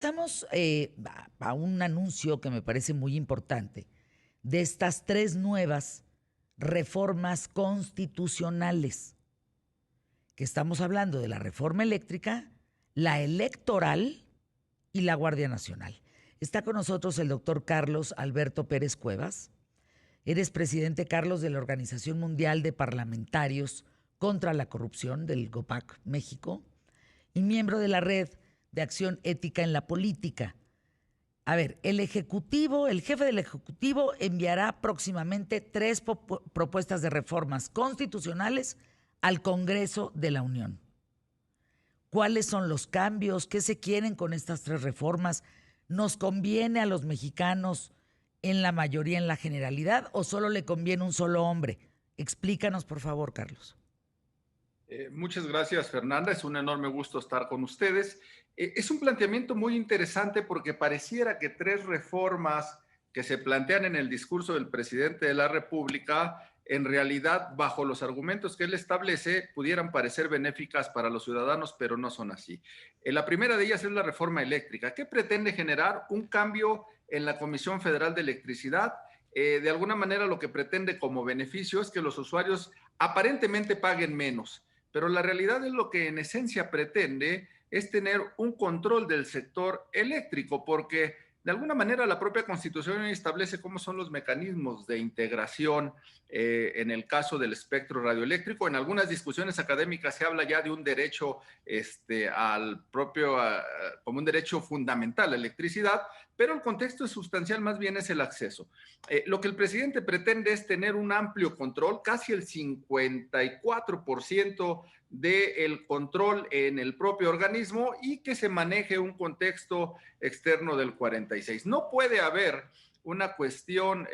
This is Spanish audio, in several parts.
Estamos a un anuncio que me parece muy importante de estas tres nuevas reformas constitucionales, que estamos hablando de la reforma eléctrica, la electoral y la Guardia Nacional. Está con nosotros el doctor Carlos Alberto Pérez Cuevas. Eres presidente, Carlos, de la Organización Mundial de Parlamentarios contra la Corrupción del GOPAC México y miembro de la Red de Acción Ética en la Política. A ver, el jefe del Ejecutivo enviará próximamente tres propuestas de reformas constitucionales al Congreso de la Unión. ¿Cuáles son los cambios? ¿Qué se quieren con estas tres reformas? ¿Nos conviene a los mexicanos en la mayoría, en la generalidad, o solo le conviene un solo hombre? Explícanos, por favor, Carlos. Muchas gracias, Fernanda. Es un enorme gusto estar con ustedes. Es un planteamiento muy interesante porque pareciera que tres reformas que se plantean en el discurso del presidente de la República, en realidad, bajo los argumentos que él establece, pudieran parecer benéficas para los ciudadanos, pero no son así. La primera de ellas es la reforma eléctrica, que pretende generar un cambio en la Comisión Federal de Electricidad. De alguna manera, lo que pretende como beneficio es que los usuarios aparentemente paguen menos, pero la realidad es lo que en esencia pretende es tener un control del sector eléctrico, porque de alguna manera la propia Constitución establece cómo son los mecanismos de integración en el caso del espectro radioeléctrico. En algunas discusiones académicas se habla ya de un derecho al propio, como un derecho fundamental a la electricidad, pero el contexto sustancial más bien es el acceso. Lo que el presidente pretende es tener un amplio control, casi el 54% del control en el propio organismo, y que se maneje un contexto externo del 46%. No puede haber una cuestión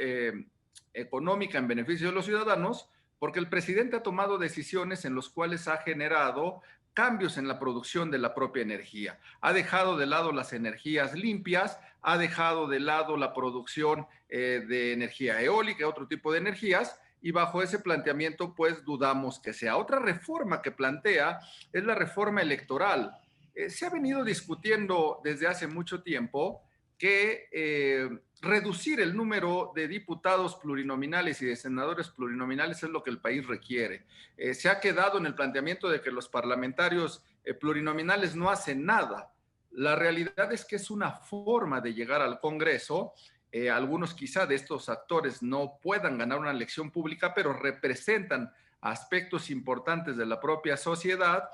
económica en beneficio de los ciudadanos, porque el presidente ha tomado decisiones en las cuales ha generado cambios en la producción de la propia energía. Ha dejado de lado las energías limpias, ha dejado de lado la producción de energía eólica, otro tipo de energías, y bajo ese planteamiento pues dudamos que sea. Otra reforma que plantea es la reforma electoral. Se ha venido discutiendo desde hace mucho tiempo que reducir el número de diputados plurinominales y de senadores plurinominales es lo que el país requiere. Se ha quedado en el planteamiento de que los parlamentarios plurinominales no hacen nada. La realidad es que es una forma de llegar al Congreso. Algunos quizá de estos actores no puedan ganar una elección pública, pero representan aspectos importantes de la propia sociedad,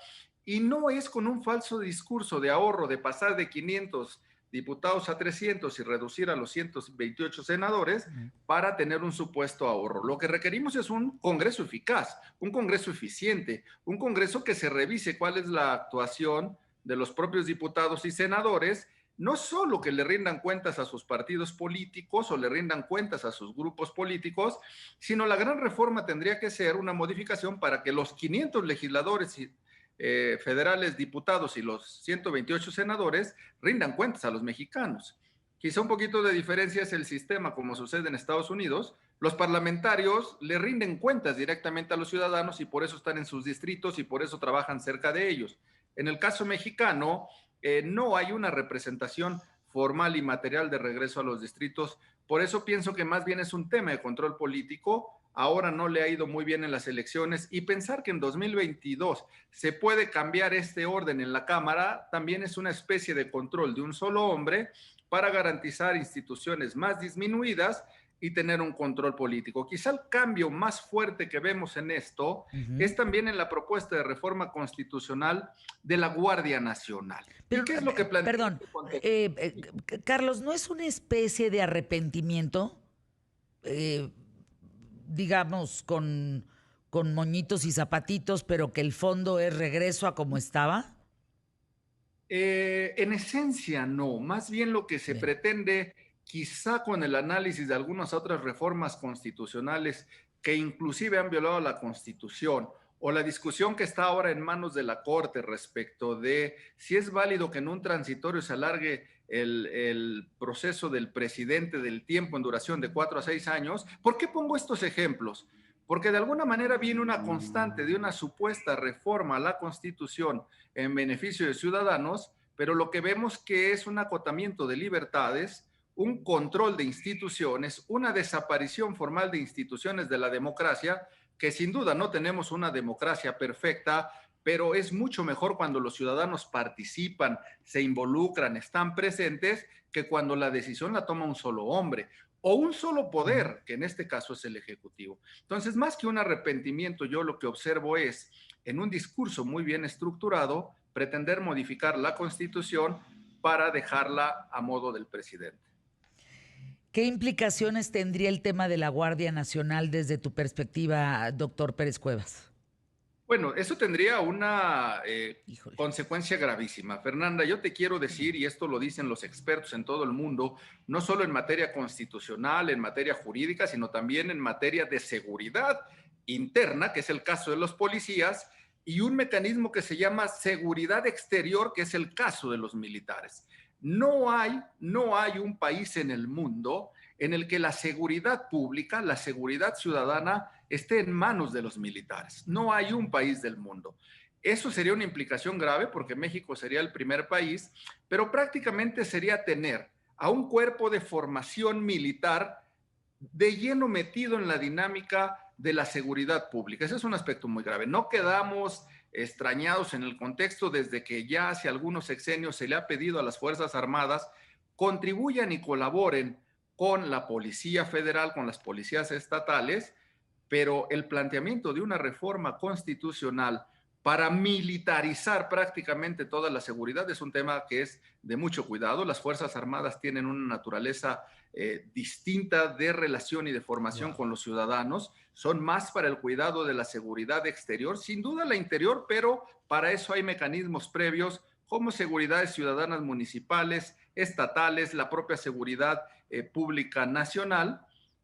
y no es con un falso discurso de ahorro, de pasar de 500 diputados a 300 y reducir a los 128 senadores para tener un supuesto ahorro. Lo que requerimos es un Congreso eficaz, un Congreso eficiente, un Congreso que se revise cuál es la actuación de los propios diputados y senadores, no solo que le rindan cuentas a sus partidos políticos o le rindan cuentas a sus grupos políticos, sino la gran reforma tendría que ser una modificación para que los 500 legisladores federales diputados y los 128 senadores rindan cuentas a los mexicanos. Quizá un poquito de diferencia es el sistema, como sucede en Estados Unidos. Los parlamentarios le rinden cuentas directamente a los ciudadanos y por eso están en sus distritos y por eso trabajan cerca de ellos. En el caso mexicano, no hay una representación formal y material de regreso a los distritos. Por eso pienso que más bien es un tema de control político. Ahora no le ha ido muy bien en las elecciones, y pensar que en 2022 se puede cambiar este orden en la Cámara también es una especie de control de un solo hombre para garantizar instituciones más disminuidas y tener un control político. Quizá el cambio más fuerte que vemos en esto es también en la propuesta de reforma constitucional de la Guardia Nacional. ¿Y Pero, qué es lo que plantea perdón, este contexto? Carlos, ¿no es una especie de arrepentimiento, eh, digamos, con moñitos y zapatitos, pero que el fondo es regreso a como estaba? En esencia, no. Más bien lo que se Bien. pretende, quizá con el análisis de algunas otras reformas constitucionales que inclusive han violado la Constitución, o la discusión que está ahora en manos de la Corte respecto de si es válido que en un transitorio se alargue el proceso del presidente del tiempo en duración de 4 a 6 años. ¿Por qué pongo estos ejemplos? Porque de alguna manera viene una constante de una supuesta reforma a la Constitución en beneficio de ciudadanos, pero lo que vemos que es un acotamiento de libertades, un control de instituciones, una desaparición formal de instituciones de la democracia, que sin duda no tenemos una democracia perfecta, pero es mucho mejor cuando los ciudadanos participan, se involucran, están presentes, que cuando la decisión la toma un solo hombre o un solo poder, que en este caso es el Ejecutivo. Entonces, más que un arrepentimiento, yo lo que observo es, en un discurso muy bien estructurado, pretender modificar la Constitución para dejarla a modo del presidente. ¿Qué implicaciones tendría el tema de la Guardia Nacional desde tu perspectiva, doctor Pérez Cuevas? Bueno, eso tendría una Híjole. consecuencia gravísima. Fernanda, yo te quiero decir, y esto lo dicen los expertos en todo el mundo, no solo en materia constitucional, en materia jurídica, sino también en materia de seguridad interna, que es el caso de los policías, y un mecanismo que se llama seguridad exterior, que es el caso de los militares. No hay un país en el mundo en el que la seguridad pública, la seguridad ciudadana, esté en manos de los militares. No hay un país del mundo. Eso sería una implicación grave porque México sería el primer país, pero prácticamente sería tener a un cuerpo de formación militar de lleno metido en la dinámica de la seguridad pública. Ese es un aspecto muy grave. No quedamos extrañados en el contexto desde que ya hace algunos sexenios se le ha pedido a las Fuerzas Armadas contribuyan y colaboren con la Policía Federal, con las policías estatales, pero el planteamiento de una reforma constitucional para militarizar prácticamente toda la seguridad es un tema que es de mucho cuidado. Las Fuerzas Armadas tienen una naturaleza distinta de relación y de formación con los ciudadanos. Son más para el cuidado de la seguridad exterior, sin duda la interior, pero para eso hay mecanismos previos como seguridades ciudadanas municipales, estatales, la propia seguridad pública nacional.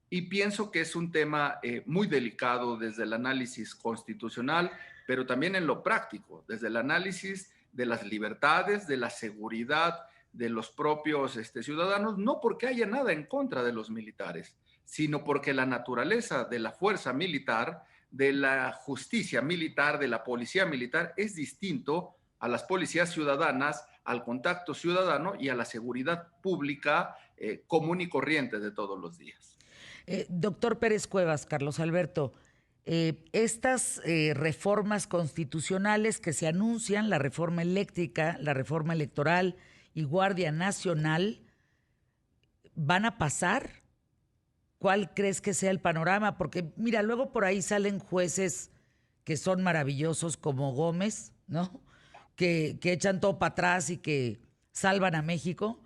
Y pienso que es un tema muy delicado desde el análisis constitucional, pero también en lo práctico, desde el análisis de las libertades, de la seguridad de los propios ciudadanos, no porque haya nada en contra de los militares, sino porque la naturaleza de la fuerza militar, de la justicia militar, de la policía militar, es distinto a las policías ciudadanas, al contacto ciudadano y a la seguridad pública común y corriente de todos los días. Doctor Pérez Cuevas, Carlos Alberto, estas reformas constitucionales que se anuncian, la reforma eléctrica, la reforma electoral y Guardia Nacional, ¿van a pasar? ¿Cuál crees que sea el panorama? Porque mira, luego por ahí salen jueces que son maravillosos como Gómez, ¿no? Que echan todo para atrás y que salvan a México.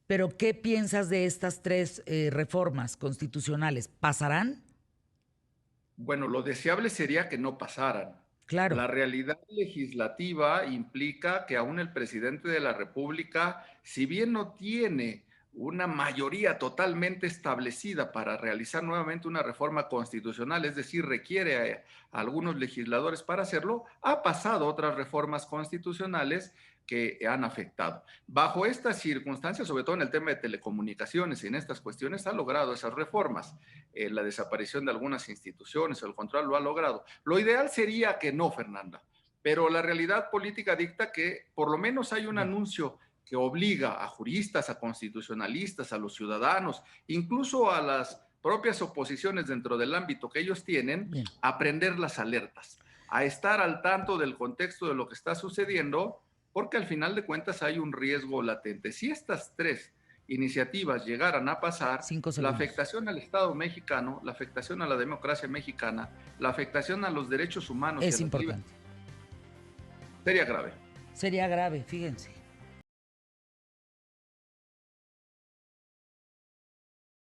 Pero, ¿qué piensas de estas tres reformas constitucionales? ¿Pasarán? Bueno, lo deseable sería que no pasaran. Claro. La realidad legislativa implica que aún el presidente de la República, si bien no tiene una mayoría totalmente establecida para realizar nuevamente una reforma constitucional, es decir, requiere a algunos legisladores para hacerlo, ha pasado otras reformas constitucionales que han afectado. Bajo estas circunstancias, sobre todo en el tema de telecomunicaciones y en estas cuestiones, ha logrado esas reformas. La desaparición de algunas instituciones o el control lo ha logrado. Lo ideal sería que no, Fernanda, pero la realidad política dicta que por lo menos hay un anuncio que obliga a juristas, a constitucionalistas, a los ciudadanos, incluso a las propias oposiciones dentro del ámbito que ellos tienen, a prender las alertas, a estar al tanto del contexto de lo que está sucediendo, porque al final de cuentas hay un riesgo latente. Si estas tres iniciativas llegaran a pasar, la afectación al Estado mexicano, la afectación a la democracia mexicana, la afectación a los derechos humanos es importante. Sería grave. Sería grave, fíjense.